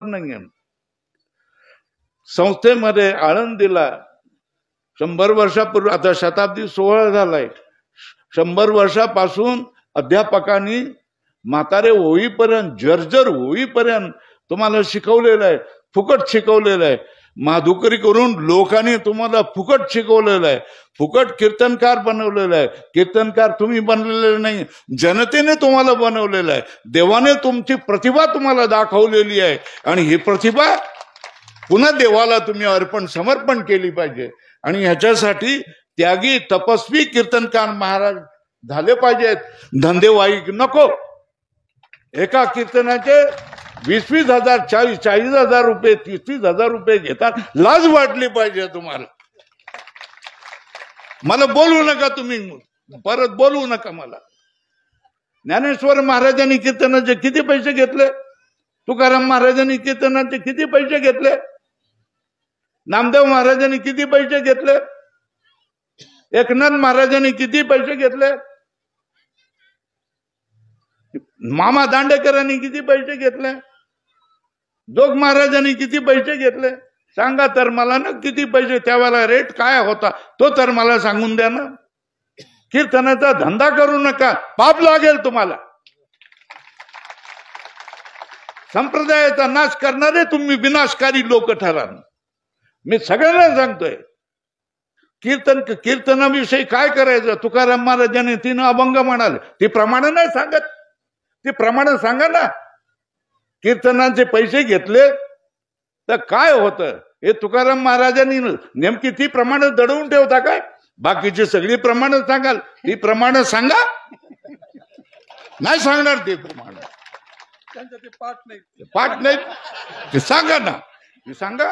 नाही. संस्थेमध्ये आळंदीला 100 वर्षापूर्वी, आता शताब्दी सोहळा झालाय, 100 वर्षापासून अध्यापकांनी म्हातारे होईपर्यंत, जर्जर होईपर्यंत तुम्हाला शिकवलेलं आहे, फुकट शिकवलेलं आहे. माधुकरी करून लोकांनी तुम्हाला फुकट शिकवलेलं आहे, फुकट कीर्तनकार बनवलेलं आहे. कीर्तनकार तुम्ही बनलेले नाही, जनतेने तुम्हाला बनवलेलं आहे. देवाने तुमची प्रतिभा तुम्हाला दाखवलेली आहे आणि ही प्रतिभा पुन्हा देवाला तुम्ही समर्पण केली पाहिजे. आणि ह्याच्यासाठी त्यागी तपस्वी कीर्तनकार महाराज झाले पाहिजेत. धंदेवाईक नको. एका कीर्तनाचे 20-20 हजार, 40-40 हजार रुपये, 30-30 हजार रुपये घेतात. लाज वाटली पाहिजे तुम्हाला. मला बोलवू नका तुम्ही, परत बोलवू नका मला. ज्ञानेश्वर महाराजांनी कीर्तनाचे किती पैसे घेतले? तुकाराम महाराजांनी कीर्तनाचे किती पैसे घेतले? नामदेव महाराजांनी किती पैसे घेतले? एकनाथ महाराजांनी किती पैसे घेतले? मामा दांडेकरांनी किती पैसे घेतले? जोग महाराजांनी किती पैसे घेतले? सांगा तर मला ना, किती पैसे, त्यावेळेला रेट काय होता तो तर मला सांगून द्या ना. कीर्तनाचा धंदा करू नका, पाप लागेल तुम्हाला. संप्रदायाचा नाश करणारे तुम्ही विनाशकारी लोक ठराल. मी सगळ्यांना सांगतोय, कीर्तनाविषयी काय करायचं. तुकाराम महाराजांनी 3 अभंग म्हणाले, ती प्रमाण नाही सांगत, ती प्रमाण सांगा ना. कीर्तनाचे पैसे घेतले तर काय होतं हे तुकाराम महाराजांनी नेमकी ती प्रमाण दडवून ठेवता काय? बाकीची सगळी प्रमाण सांगाल, ती प्रमाण सांगा. नाही सांगणार ते प्रमाण, त्यांचं ते पाठ नाही ते सांगा ना, ते सांगा.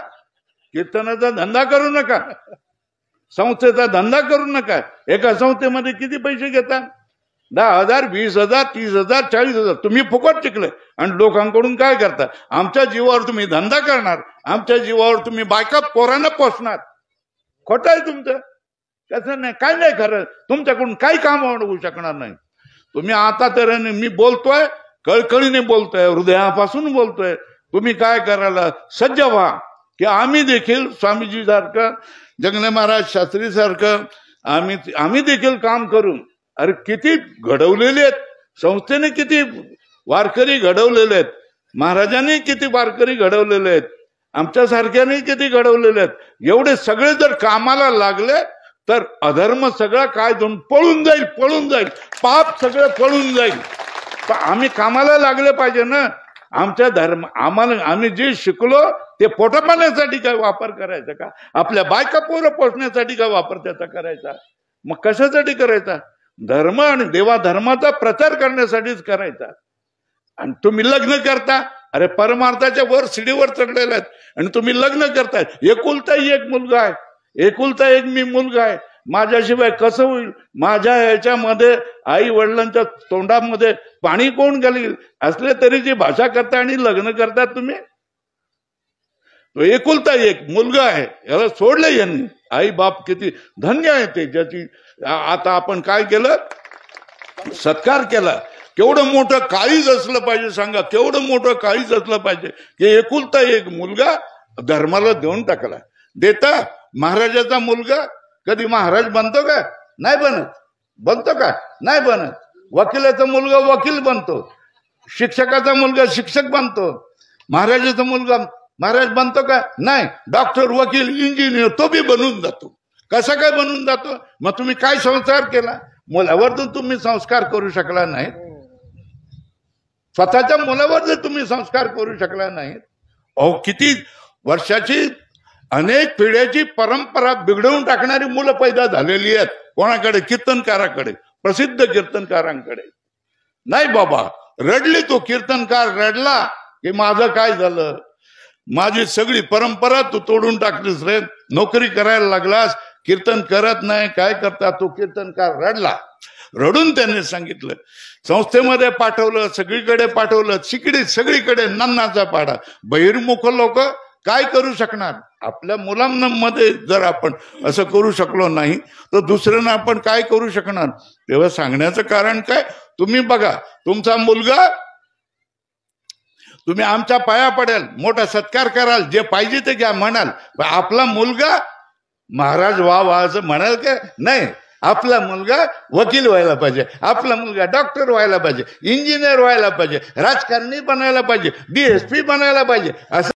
कीर्तनाचा धंदा करू नका, संस्थेचा धंदा करू नका. एका संस्थेमध्ये किती पैसे घेतात? 10,000, 20,000, 30,000, 40,000. तुम्ही फुकट शिकले आणि लोकांकडून काय करता? आमच्या जीवावर तुम्ही धंदा करणार, आमच्या जीवावर तुम्ही बायका पोरांना पोसणार. खोटं आहे तुमचं. त्याचं नाही, काय नाही खरं. तुमच्याकडून काही काम होऊ शकणार नाही. तुम्ही आता तर मी बोलतोय, कळकळीने बोलतोय, हृदयापासून बोलतोय. तुम्ही काय करायला सज्ज व्हा की आम्ही देखील स्वामीजी सारखं, जंगले महाराज शास्त्री सारखं आम्ही देखील काम करू. अरे किती घडवलेले आहेत संस्थेने, किती वारकरी घडवलेले आहेत, महाराजांनी किती वारकरी घडवलेले आहेत, आमच्या सारख्याने किती घडवलेले आहेत. एवढे सगळे जर कामाला लागले तर अधर्म सगळा काय दोन पळून जाईल, पाप सगळं पळून जाईल. आम्ही कामाला लागले पाहिजे ना. आमच्या आम्ही जे शिकलो ते पोट पाण्यासाठी काय वापर करायचा का? आपल्या बायका पोरं पोसण्यासाठी काय वापर त्याचा करायचा? मग कशासाठी करायचा? धर्म आणि देवा धर्माचा प्रचार करण्यासाठीच करायचा. आणि तुम्ही लग्न करता, अरे परमार्थाच्या वर शिडीवर चढलेला आहेत आणि तुम्ही लग्न करताय. एकुलता एक मुलगा आहे, एकुलता एक मी मुलगा आहे, माझ्याशिवाय कसं होईल? माझ्या ह्याच्यामध्ये आई वडिलांच्या तोंडामध्ये पाणी कोण घालील? असले तरी जी भाषा करता आणि लग्न करतात तुम्ही. तो एकुलता एक मुलगा आहे, याला सोडलं यांनी. आई बाप किती धन्य आहे ते, ज्याची आता आपण काय केलं? सत्कार केला. केवढं मोठं काळीज असलं पाहिजे सांगा, केवढं मोठं काळीज असलं पाहिजे की एकुलता एक मुलगा धर्माला देऊन टाकला. देता महाराजाचा मुलगा कधी महाराज बनतो का? नाही बनत. बनतो का? नाही बनत. वकिलाचा मुलगा वकील बनतो, शिक्षकाचा मुलगा शिक्षक बनतो. महाराजाचा मुलगा महाराज बनतो का? नाही. डॉक्टर, वकील, इंजिनियर तो बी बनून जातो. कसा काय बनून जातो? मग तुम्ही काय संस्कार केला? मुलावर तर तुम्ही संस्कार करू शकला नाही. स्वतःच्या मुलावर जर तुम्ही संस्कार करू शकला नाही, अहो किती वर्षाची अनेक पिढ्याची परंपरा बिघडवून टाकणारी मुलं पैदा झालेली आहेत. कोणाकडे? कीर्तनकाराकडे, प्रसिद्ध कीर्तनकारांकडे. नाही बाबा, रडली तो कीर्तनकार, रडला की माझं काय झालं, माझी सगळी परंपरा तू तोडून टाकलीस रे, नोकरी करायला लागलास, कीर्तन करत नाही, काय करता? तो कीर्तनकार रडला. रडून त्यांनी सांगितलं, संस्थेमध्ये पाठवलं, सगळीकडे पाठवलं, सगळीकडे नन्नाचा पाडा. बहिर्मुख लोक काय करू शकणार? आपल्या मुलांमध्ये जर आपण असं करू शकलो नाही तर दुसऱ्यांना आपण काय करू शकणार? तेव्हा सांगण्याचं कारण काय? तुम्ही बघा, तुमचा मुलगा तुम्ही आमच्या पाया पडाल, मोठा सत्कार कराल, जे पाहिजे ते घ्या म्हणाल, पण आपला मुलगा महाराज वा असं म्हणाल का? नाही. आपला मुलगा वकील व्हायला पाहिजे, आपला मुलगा डॉक्टर व्हायला पाहिजे, इंजिनियर व्हायला पाहिजे, राजकारणी बनायला पाहिजे, DSP बनायला पाहिजे, असं